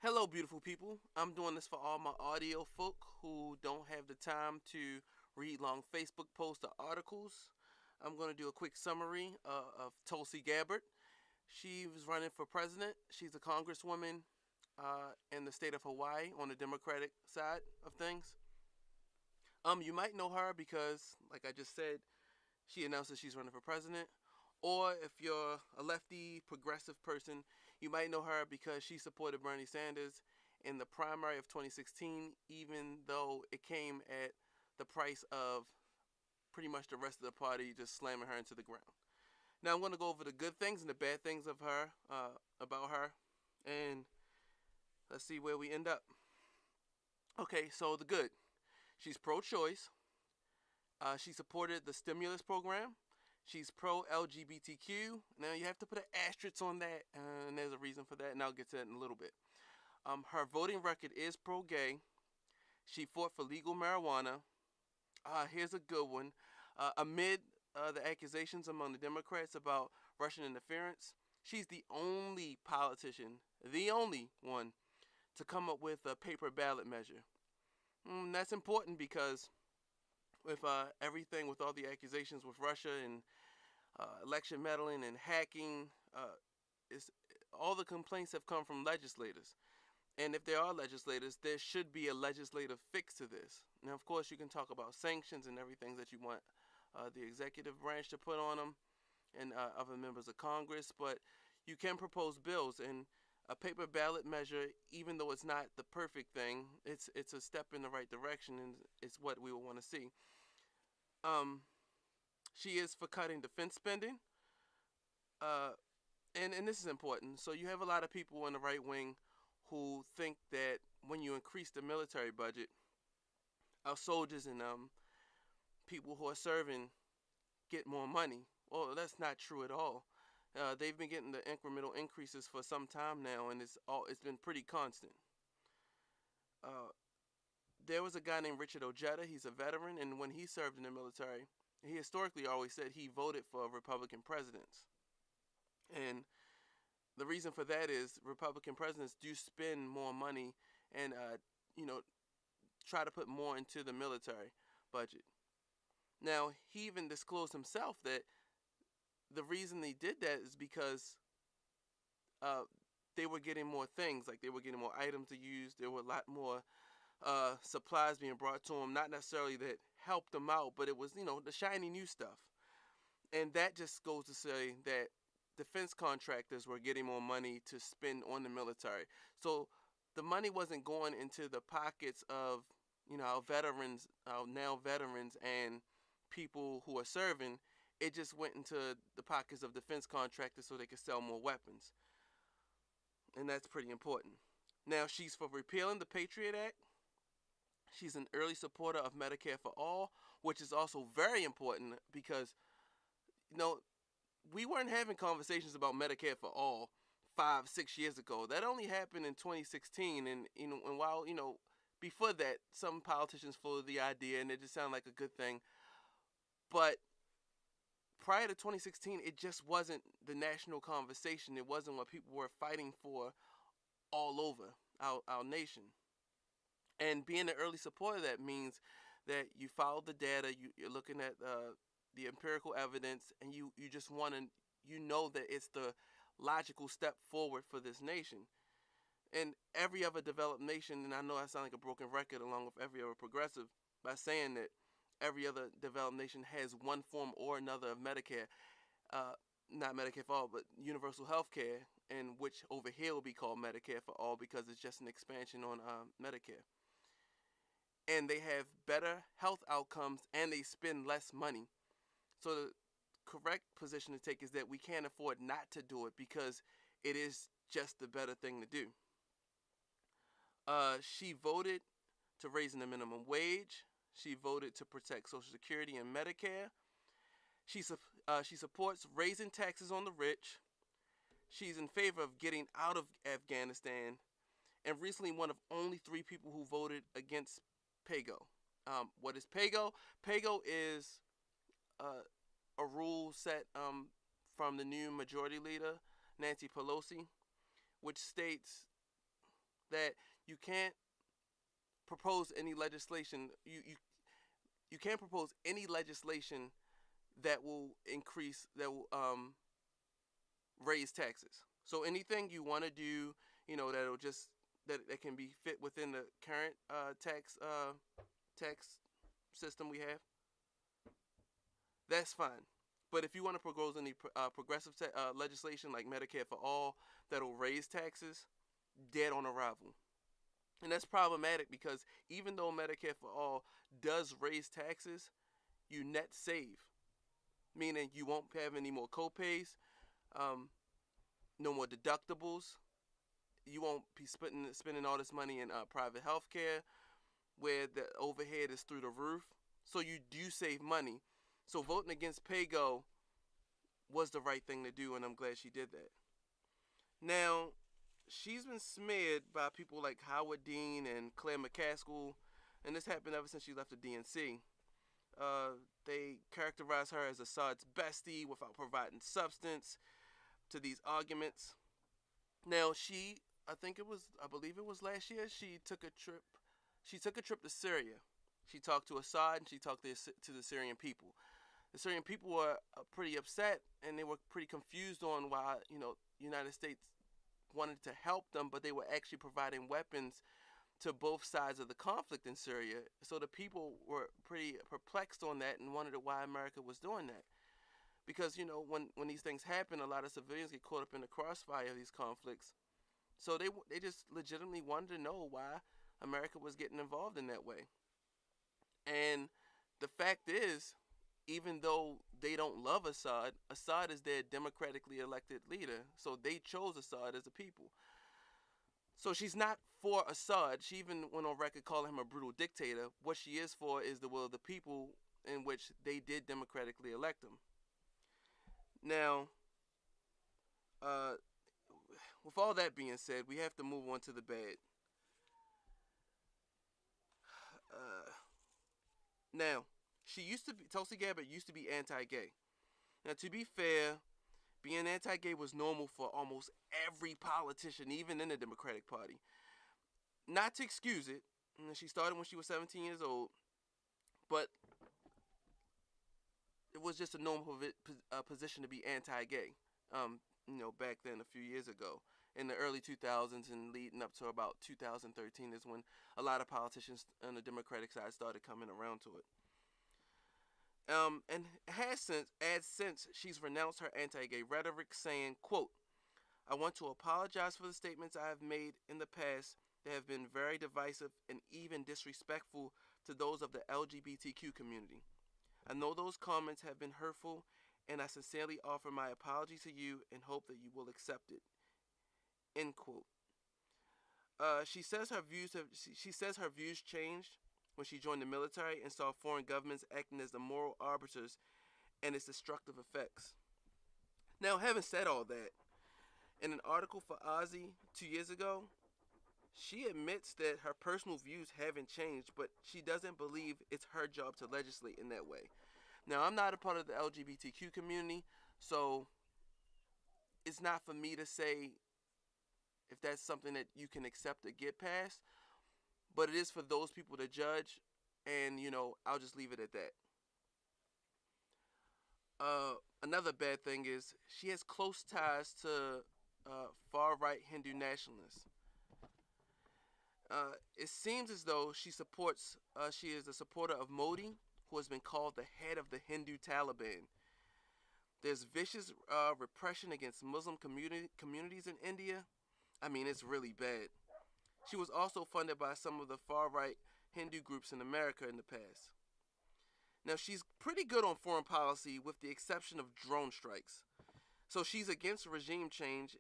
Hello, beautiful people. I'm doing this for all my audio folk who don't have the time to read long Facebook posts or articles. I'm going to do a quick summary of Tulsi Gabbard. She was running for president. She's a congresswoman in the state of Hawaii on the Democratic side of things. You might know her because, like I just said, she announced that she's running for president. Or if you're a lefty progressive person, you might know her because she supported Bernie Sanders in the primary of 2016, even though it came at the price of pretty much the rest of the party just slamming her into the ground. Now I'm going to go over the good things and the bad things of her, about her, and let's see where we end up. Okay, so the good. She's pro-choice. She supported the stimulus program. She's pro-LGBTQ. Now you have to put an asterisk on that, and there's a reason for that, and I'll get to that in a little bit. Her voting record is pro-gay. She fought for legal marijuana. Here's a good one. Amid the accusations among the Democrats about Russian interference, she's the only politician, the only one, to come up with a paper ballot measure. That's important because with everything, with all the accusations with Russia and election meddling and hacking, it's, all the complaints have come from legislators. And if there are legislators, there should be a legislative fix to this. Now, of course, you can talk about sanctions and everything that you want the executive branch to put on them and other members of Congress, but you can propose bills. And a paper ballot measure, even though it's not the perfect thing, it's a step in the right direction, and it's what we will want to see. She is for cutting defense spending, and this is important. So you have a lot of people in the right wing who think that when you increase the military budget, our soldiers and people who are serving get more money. Well, that's not true at all. They've been getting the incremental increases for some time now, and it's been pretty constant. There was a guy named Richard Ojeda. He's a veteran, and when he served in the military, he historically always said he voted for Republican presidents. And the reason for that is Republican presidents do spend more money and, try to put more into the military budget. Now, he even disclosed himself that the reason they did that is because they were getting more things, like they were getting more items to use. There were a lot more supplies being brought to them, not necessarily that helped them out, but it was, the shiny new stuff. And that just goes to say that defense contractors were getting more money to spend on the military. So the money wasn't going into the pockets of, our veterans, our now veterans and people who are serving. It just went into the pockets of defense contractors so they could sell more weapons. And that's pretty important. Now, she's for repealing the Patriot Act. She's an early supporter of Medicare for All, which is also very important because, we weren't having conversations about Medicare for All 5-6 years ago. That only happened in 2016, and while before that, some politicians floated the idea, and it just sounded like a good thing. But prior to 2016, it just wasn't the national conversation. It wasn't what people were fighting for all over our nation. And being an early supporter of that means that you follow the data, you're looking at the empirical evidence, and you just want to, that it's the logical step forward for this nation. And every other developed nation, and I know I sound like a broken record along with every other progressive by saying that every other developed nation has one form or another of Medicare, not Medicare for All, but universal health care, and which over here will be called Medicare for All because it's just an expansion on Medicare. And they have better health outcomes and they spend less money. So the correct position to take is that we can't afford not to do it because it is just the better thing to do. She voted to raise the minimum wage. She voted to protect Social Security and Medicare. She supports raising taxes on the rich. She's in favor of getting out of Afghanistan, and recently one of only 3 people who voted against PAYGO. What is PAYGO? PAYGO is a rule set from the new majority leader, Nancy Pelosi, which states that you can't propose any legislation. You can't propose any legislation that will increase that will raise taxes. So anything you want to do, that'll just that can be fit within the current tax system we have, that's fine. But if you want to propose any progressive legislation like Medicare for all that'll raise taxes, dead on arrival. And that's problematic because even though Medicare for all does raise taxes, you net save, meaning you won't have any more copays, um, no more deductibles. You won't be spending all this money in private health care where the overhead is through the roof. So you do save money. So voting against PAYGO was the right thing to do, and I'm glad she did that. Now, she's been smeared by people like Howard Dean and Claire McCaskill, and this happened ever since she left the DNC. They characterize her as Assad's bestie without providing substance to these arguments. Now, I believe it was last year, she took a trip. She took a trip to Syria. She talked to Assad and she talked to the Syrian people. The Syrian people were pretty upset and they were pretty confused on why the United States wanted to help them, but they were actually providing weapons to both sides of the conflict in Syria. So the people were pretty perplexed on that and wondered why America was doing that. Because when these things happen, a lot of civilians get caught up in the crossfire of these conflicts. So they just legitimately wanted to know why America was getting involved in that way. And the fact is, even though they don't love Assad, Assad is their democratically elected leader. So they chose Assad as a people. So she's not for Assad. She even went on record calling him a brutal dictator. What she is for is the will of the people, in which they did democratically elect him. Now, with all that being said, we have to move on to the bad. Now, Tulsi Gabbard used to be anti-gay. Now, to be fair, being anti-gay was normal for almost every politician, even in the Democratic Party. Not to excuse it, she started when she was 17 years old, but it was just a normal position to be anti-gay. Back then, a few years ago, in the early 2000s and leading up to about 2013 is when a lot of politicians on the Democratic side started coming around to it. And since she's renounced her anti-gay rhetoric, saying, quote, "I want to apologize for the statements I have made in the past that have been very divisive and even disrespectful to those of the LGBTQ community. I know those comments have been hurtful, and I sincerely offer my apology to you and hope that you will accept it." End quote. She says her views changed when she joined the military and saw foreign governments acting as the moral arbiters and its destructive effects. Now, having said all that, in an article for Ozzy 2 years ago, she admits that her personal views haven't changed, but she doesn't believe it's her job to legislate in that way. Now, I'm not a part of the LGBTQ community, so it's not for me to say if that's something that you can accept or get past, but it is for those people to judge, and I'll just leave it at that. Another bad thing is she has close ties to far-right Hindu nationalists. It seems as though she is a supporter of Modi, who has been called the head of the Hindu Taliban. There's vicious repression against Muslim communities in India. I mean, it's really bad. She was also funded by some of the far-right Hindu groups in America in the past. Now, she's pretty good on foreign policy with the exception of drone strikes. So she's against regime change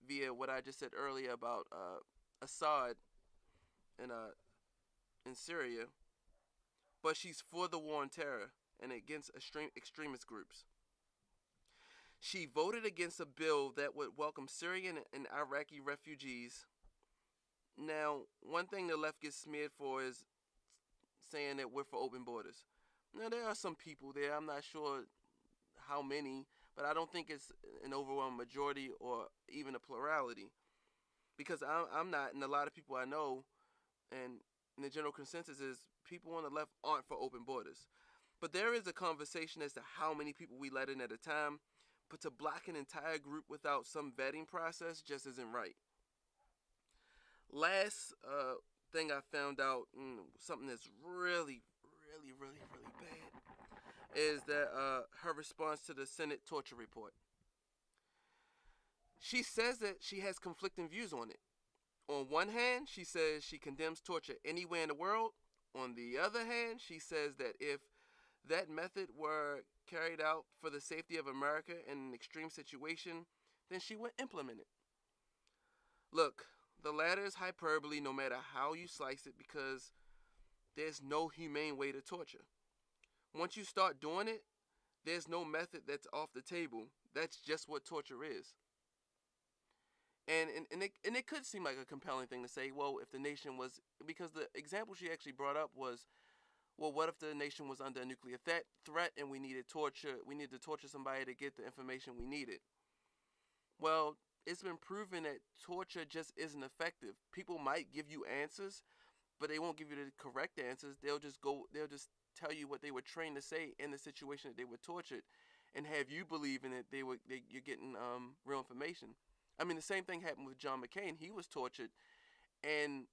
via what I just said earlier about Assad in Syria. But she's for the war on terror and against extremist groups. She voted against a bill that would welcome Syrian and Iraqi refugees. Now, one thing the left gets smeared for is saying that we're for open borders. Now, there are some people there, I'm not sure how many, but I don't think it's an overwhelming majority or even a plurality. because I'm not, and a lot of people I know, and the general consensus is people on the left aren't for open borders. But there is a conversation as to how many people we let in at a time. But to block an entire group without some vetting process just isn't right. Last thing I found out, something that's really, really, really, really bad, is that her response to the Senate torture report. She says that she has conflicting views on it. On one hand, she says she condemns torture anywhere in the world. On the other hand, she says that if that method were carried out for the safety of America in an extreme situation, then she would implement it. Look, the latter is hyperbole no matter how you slice it, because there's no humane way to torture. Once you start doing it, there's no method that's off the table. That's just what torture is. And it could seem like a compelling thing to say, well, if the nation was, because the example she actually brought up was, well, what if the nation was under a nuclear threat and we needed to torture somebody to get the information we needed? Well, it's been proven that torture just isn't effective. People might give you answers, but they won't give you the correct answers. They'll just tell you what they were trained to say in the situation that they were tortured, and have you believing that you're getting real information. I mean, the same thing happened with John McCain. He was tortured, and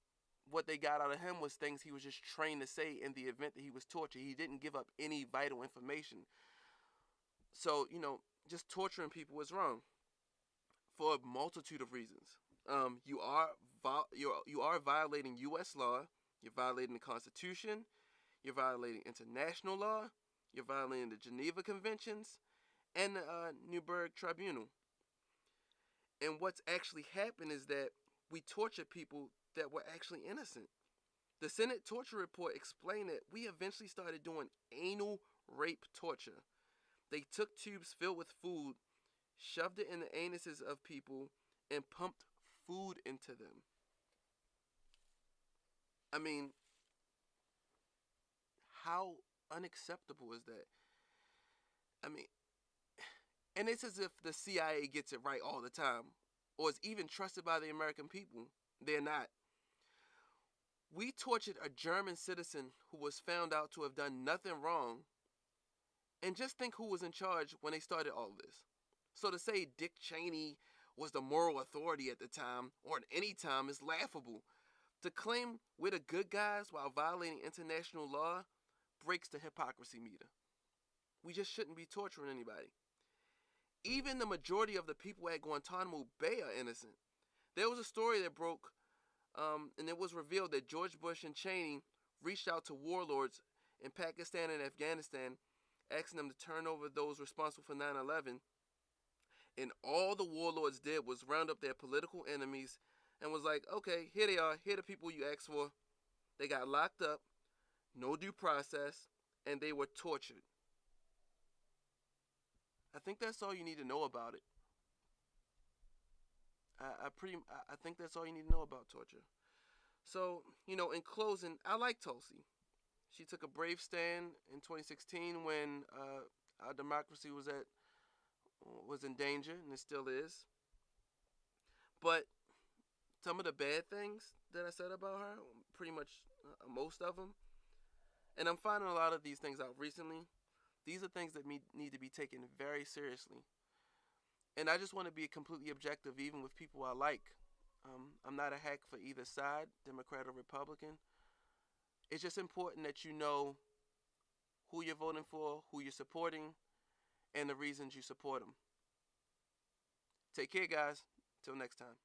what they got out of him was things he was just trained to say in the event that he was tortured. He didn't give up any vital information. So, just torturing people is wrong for a multitude of reasons. You are violating U.S. law. You're violating the Constitution. You're violating international law. You're violating the Geneva Conventions and the Nuremberg Tribunal. And what's actually happened is that we torture people that were actually innocent. The Senate torture report explained that we eventually started doing anal rape torture. They took tubes filled with food, shoved it in the anuses of people, and pumped food into them. I mean, how unacceptable is that? I mean, and it's as if the CIA gets it right all the time, or is even trusted by the American people. They're not. We tortured a German citizen who was found out to have done nothing wrong. And just think who was in charge when they started all of this. So to say Dick Cheney was the moral authority at the time, or at any time, is laughable. To claim we're the good guys while violating international law breaks the hypocrisy meter. We just shouldn't be torturing anybody. Even the majority of the people at Guantanamo Bay are innocent. There was a story that broke, and it was revealed that George Bush and Cheney reached out to warlords in Pakistan and Afghanistan, asking them to turn over those responsible for 9/11. And all the warlords did was round up their political enemies and was like, okay, here they are. Here are the people you asked for. They got locked up, no due process, and they were tortured. I think that's all you need to know about it. I think that's all you need to know about torture. So, in closing, I like Tulsi. She took a brave stand in 2016 when our democracy was in danger, and it still is. But some of the bad things that I said about her, pretty much most of them, and I'm finding a lot of these things out recently. These are things that need to be taken very seriously. And I just want to be completely objective, even with people I like. I'm not a hack for either side, Democrat or Republican. It's just important that you know who you're voting for, who you're supporting, and the reasons you support them. Take care, guys. Till next time.